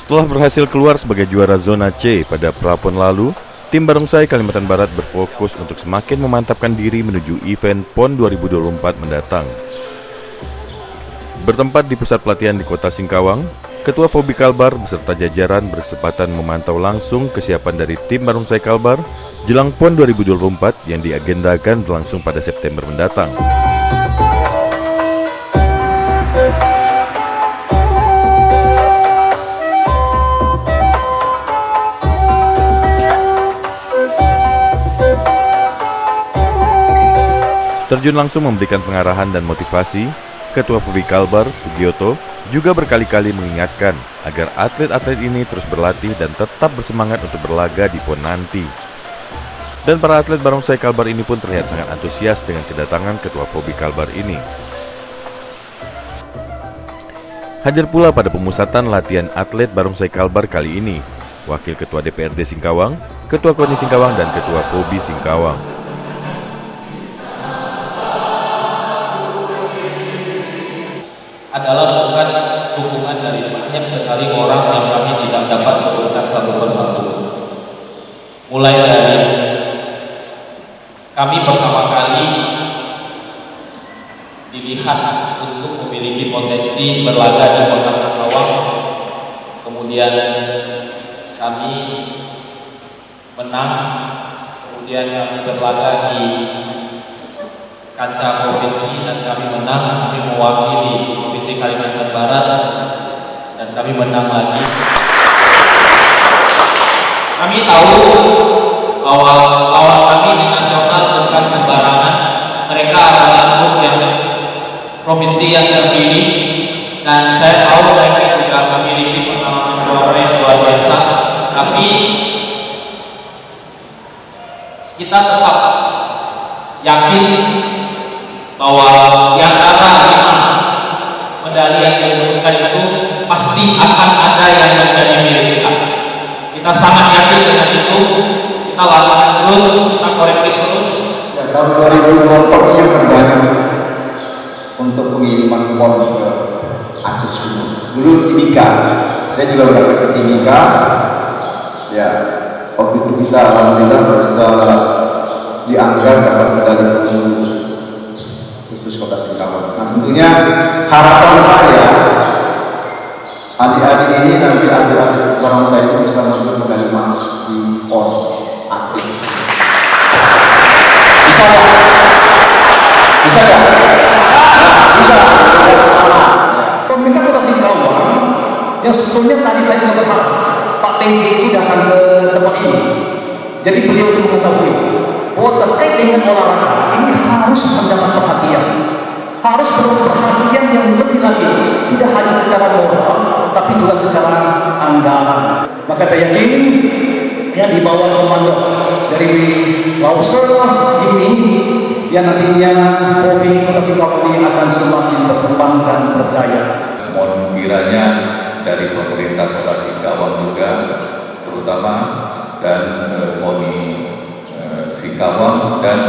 Setelah berhasil keluar sebagai juara zona C pada Prapon lalu, tim Barongsai Kalimantan Barat berfokus untuk semakin memantapkan diri menuju event PON 2024 mendatang. Bertempat di pusat pelatihan di kota Singkawang, Ketua Fobi Kalbar beserta jajaran berkesempatan memantau langsung kesiapan dari tim Barongsai Kalbar jelang PON 2024 yang diagendakan berlangsung pada September mendatang. Terjun langsung memberikan pengarahan dan motivasi, Ketua Fobi Kalbar, Sugioto, juga berkali-kali mengingatkan agar atlet-atlet ini terus berlatih dan tetap bersemangat untuk berlaga di PON nanti. Dan para atlet Barongsai Kalbar ini pun terlihat sangat antusias dengan kedatangan Ketua Fobi Kalbar ini. Hadir pula pada pemusatan latihan atlet Barongsai Kalbar kali ini, Wakil Ketua DPRD Singkawang, Ketua KONI Singkawang, dan Ketua Fobi Singkawang. Adalah bukan dukungan dari banyak sekali orang yang kami tidak dapat sebutkan satu persatu. Mulai dari kami pertama kali dilihat untuk memiliki potensi berlaga di kota Singkawang, kemudian kami menang, kemudian kami berlaga di kancah provinsi dan kami menang, kami mewakili Provinsi Kalimantan Barat dan kami menang lagi. Kami tahu bahwa lawan kami di nasional bukan sembarangan. Mereka adalah klub yang provinsi yang terpilih dan saya tahu mereka juga memiliki pengalaman juara yang luar biasa. Tapi kita tetap yakin bahwa di antara 5 medali yang diumumkan itu pasti akan ada yang menjadi milik kita. Kita sangat yakin dengan itu. Kita lakukan terus, kita koreksi terus. Ya, tahun 2024 yang terbanyak untuk pengiriman PON ke Aceh Sumut. Dulu Timika, saya juga berangkat ke Timika. Ya, waktu itu kita alhamdulillah bisa dianggap dapat medali khusus kota Singkawang. Nah, tentunya harapan saya adik-adik ini nanti adik-adik Barongsai itu bisa mengambil medali emas di PON Aceh. Bisa ya? Bisa ya? Bisa. Pemerintah Kota Singkawang yang sebetulnya tadi saya juga berharap Pak PJ itu datang ke tempat ini. Jadi beliau itu mengetahui bahwa terkait dengan olahraga ini harus mendapat perhatian, harus perhatian yang lebih lagi, tidak hanya secara moral, tapi juga secara anggaran. Maka saya yakin ya di bawah komando dari Lauser Jimmy yang nantinya Fobi Kota Singkawang ini akan semakin berkembang dan percaya. Mohon kiranya dari pemerintah Kota Singkawang juga, terutama dan KONI Singkawang dan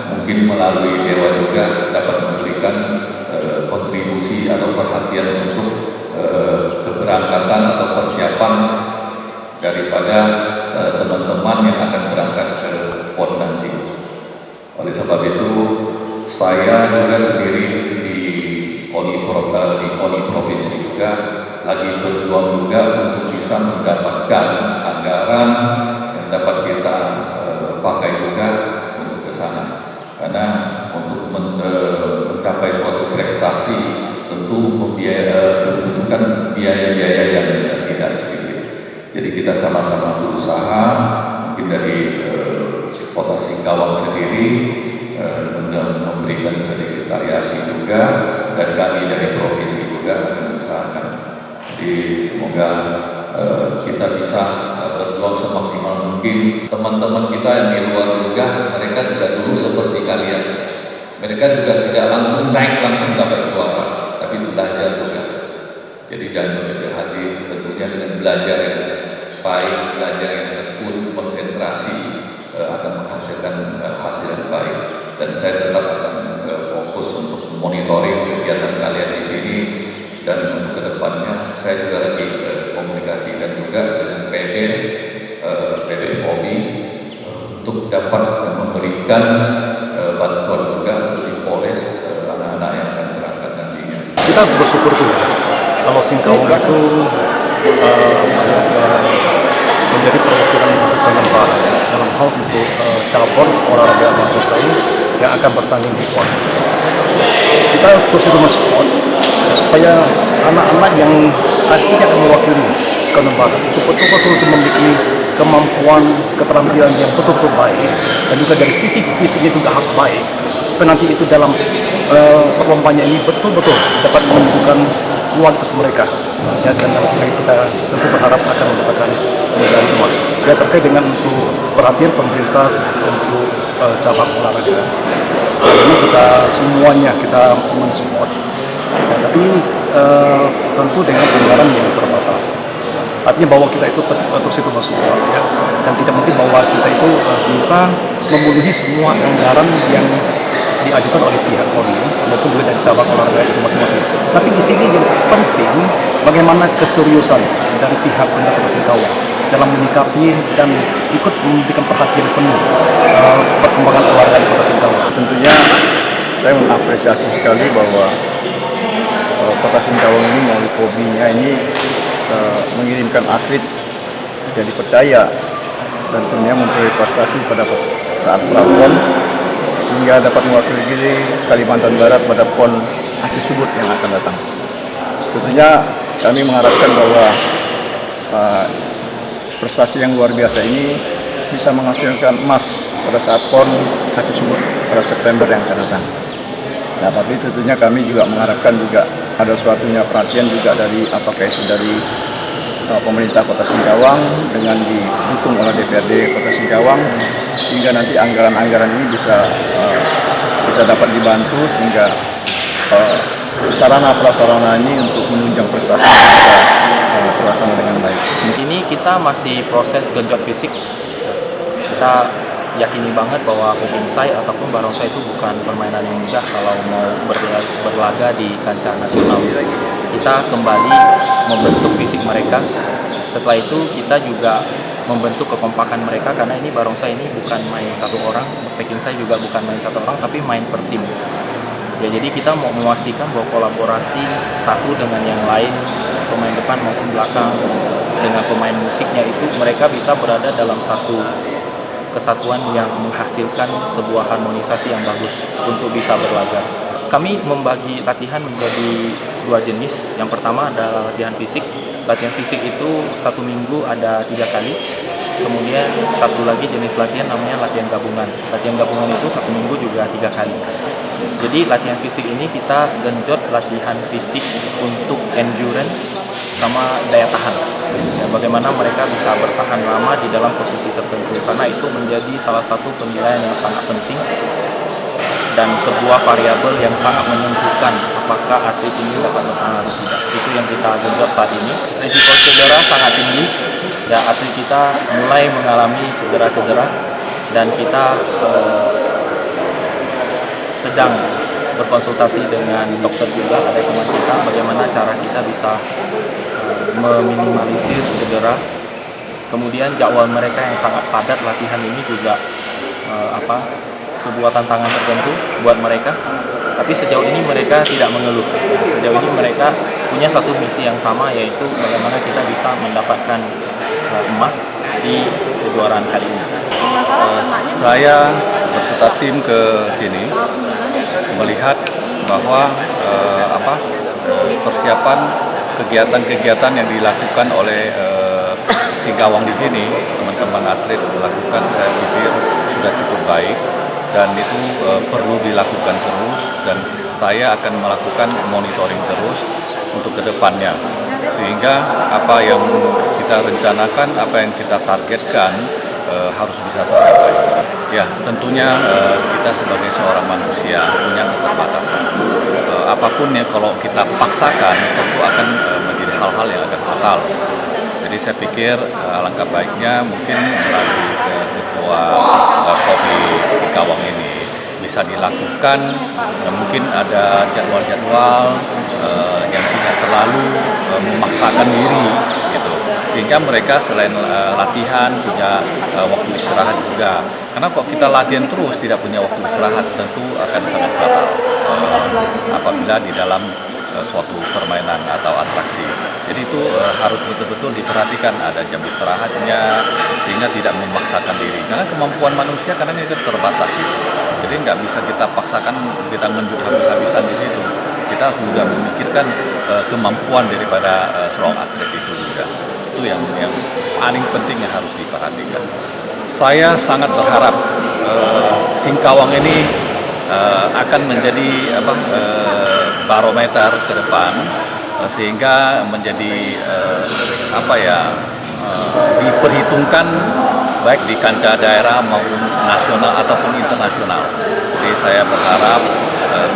mungkin melalui Dewa juga dapat memberikan kontribusi atau perhatian untuk keberangkatan atau persiapan daripada teman-teman yang akan berangkat ke PON nanti. Oleh sebab itu, saya juga sendiri di KONI Provinsi juga lagi berjuang juga untuk bisa mendapatkan anggaran yang dapat kita pakai juga untuk ke sana. Karena untuk mencapai suatu prestasi tentu membutuhkan biaya-biaya yang tidak sedikit. Jadi kita sama-sama berusaha, mungkin dari Kota Singkawang sendiri memberikan sedikit variasi juga, dan kami dari provinsi juga akan usahakan. Jadi semoga kita bisa berjuang semaksimal mungkin. Teman-teman kita yang di luar juga, mereka juga dulu seperti kalian. Mereka juga tidak langsung naik, langsung dapat juara, tapi belajar juga. Jadi jangan berkecil hati, tentunya dengan belajar yang baik, belajar yang tekun, konsentrasi akan menghasilkan hasil yang baik. Dan saya tetap akan fokus untuk monitoring kegiatan kalian di sini, dan untuk kedepannya saya juga lagi komunikasikan juga dengan PD FOBI untuk dapat memberikan bantuan juga untuk Polres anak-anak yang akan berangkat nantinya. Kita bersyukur juga kalau Singkawang itu menjadi perwakilan untuk pengembara dalam hal untuk cabur olahraga mahasiswa yang akan bertanding di PON. Kita terus itu mensupport supaya anak-anak yang nantinya akan mewakili pengembara itu betul-betul memiliki kemampuan, keterampilan yang betul-betul baik, dan juga dari sisi fisiknya juga harus baik supaya nanti itu dalam perlombanya ini betul-betul dapat menunjukkan kualitas mereka ya, dan kita tentu berharap akan mendapatkan medali emas. Ya, terkait dengan untuk perhatian pemerintah untuk cabang olahraga ini kita semuanya kita mensupport ya, tapi tentu dengan anggaran yang terbatas. Artinya bahwa kita itu terus itu mensupport ya, dan tidak mungkin bahwa kita itu bisa memenuhi semua anggaran yang diajukan oleh pihak PON maupun juga dari cabang olahraga itu masing-masing. Tapi di sini yang penting bagaimana keseriusan dari pihak pemerintah Singkawang dalam menyikapi dan ikut memberikan perhatian penuh perkembangan olahraga di Kota Singkawang. Tentunya saya mengapresiasi sekali bahwa Kota Singkawang ini melalui hobinya ini mengirimkan atlet yang dipercaya dan tentunya memperoleh prestasi pada saat pra-PON sehingga dapat mewakili Kalimantan Barat pada PON Aceh Subut yang akan datang. Tentunya kami mengharapkan bahwa prestasi yang luar biasa ini bisa menghasilkan emas pada saat PON Aceh Subut pada September yang akan datang. Nah, tapi tentunya kami juga mengharapkan juga ada suatunya perhatian juga dari apakah itu dari pemerintah Kota Singkawang dengan didukung oleh DPRD Kota Singkawang sehingga nanti anggaran-anggaran ini bisa dapat dibantu sehingga sarana prasarana ini untuk menunjang prestasi bisa terlaksana dengan baik. Ini kita masih proses genjot fisik. Kita yakini banget bahwa Pekingsai ataupun Barongsai itu bukan permainan yang mudah kalau mau berlaga di kancah nasional. Kita kembali membentuk fisik mereka. Setelah itu kita juga membentuk kekompakan mereka karena ini Barongsai ini bukan main satu orang, Pekingsai juga bukan main satu orang tapi main per tim. Ya, jadi kita mau memastikan bahwa kolaborasi satu dengan yang lain, pemain depan maupun belakang dengan pemain musiknya itu mereka bisa berada dalam satu kesatuan yang menghasilkan sebuah harmonisasi yang bagus untuk bisa berlaga. Kami membagi latihan menjadi dua jenis. Yang pertama adalah latihan fisik. Latihan fisik itu 1 minggu ada 3 kali. Kemudian satu lagi jenis latihan namanya latihan gabungan. Latihan gabungan itu 1 minggu juga 3 kali. Jadi latihan fisik ini kita genjot latihan fisik untuk endurance sama daya tahan. Ya, bagaimana mereka bisa bertahan lama di dalam posisi tertentu, karena itu menjadi salah satu penilaian yang sangat penting dan sebuah variabel yang sangat menentukan apakah atlet ini dapat bertahan atau tidak. Itu yang kita genjot saat ini. Risiko cedera sangat tinggi. Ya, atlet kita mulai mengalami cedera-cedera dan kita sedang berkonsultasi dengan dokter juga, ada teman kita, bagaimana cara kita bisa meminimalisir cedera. Kemudian jadwal mereka yang sangat padat latihan ini juga sebuah tantangan tertentu buat mereka. Tapi sejauh ini mereka tidak mengeluh. Sejauh ini mereka punya satu misi yang sama, yaitu bagaimana kita bisa mendapatkan emas di kejuaraan kali ini. Saya berserta tim ke sini melihat bahwa persiapan kegiatan-kegiatan yang dilakukan oleh Singkawang di sini, teman-teman atlet melakukan, saya pikir sudah cukup baik dan itu perlu dilakukan terus, dan saya akan melakukan monitoring terus untuk kedepannya sehingga apa yang kita rencanakan, apa yang kita targetkan harus bisa tercapai. Ya, tentunya kita sebagai seorang manusia punya keterbatasan. Apapun yang kalau kita paksakan tentu akan menjadi hal-hal yang akan fatal. Jadi saya pikir alangkah baiknya mungkin melalui ketua FOBI Singkawang ini bisa dilakukan. Mungkin ada jadwal-jadwal yang tidak terlalu memaksakan diri gitu, sehingga mereka selain latihan punya waktu istirahat juga. Karena kok kita latihan terus tidak punya waktu istirahat, tentu akan sangat fatal apabila di dalam suatu permainan atau atraksi. Jadi itu harus betul-betul diperhatikan, ada jam istirahatnya sehingga tidak memaksakan diri. Karena kemampuan manusia kadang itu terbatas gitu. Jadi nggak bisa kita paksakan kita menunjuk habis-habisan di situ. Kita juga memikirkan kemampuan daripada seorang atlet itu juga. Itu yang paling penting yang harus diperhatikan. Saya sangat berharap Singkawang ini akan menjadi barometer ke depan, sehingga menjadi diperhitungkan baik di kancah daerah maupun nasional ataupun internasional. Jadi saya berharap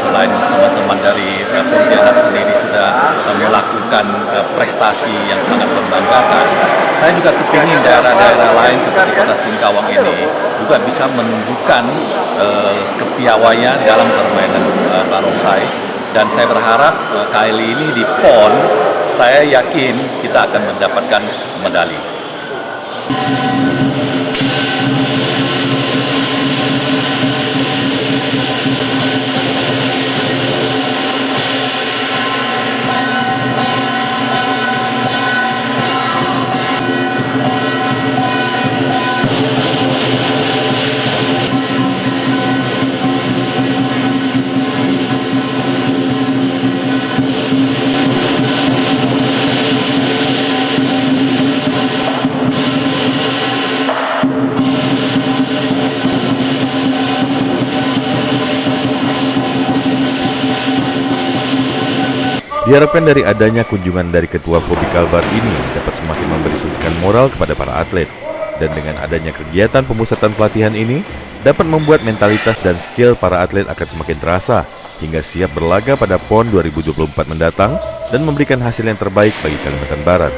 selain teman-teman dari Pontianak sendiri sudah melakukan prestasi yang sangat membanggakan, saya juga kepingin daerah-daerah lain seperti Kota Singkawang ini juga bisa menunjukkan kepiawaian dalam permainan barongsai. Dan saya berharap kali ini di PON, saya yakin kita akan mendapatkan medali. Diharapkan dari adanya kunjungan dari Ketua Fobi Kalbar ini dapat semakin memberi suntikan moral kepada para atlet, dan dengan adanya kegiatan pemusatan pelatihan ini dapat membuat mentalitas dan skill para atlet akan semakin terasa hingga siap berlaga pada PON 2024 mendatang dan memberikan hasil yang terbaik bagi Kalimantan Barat.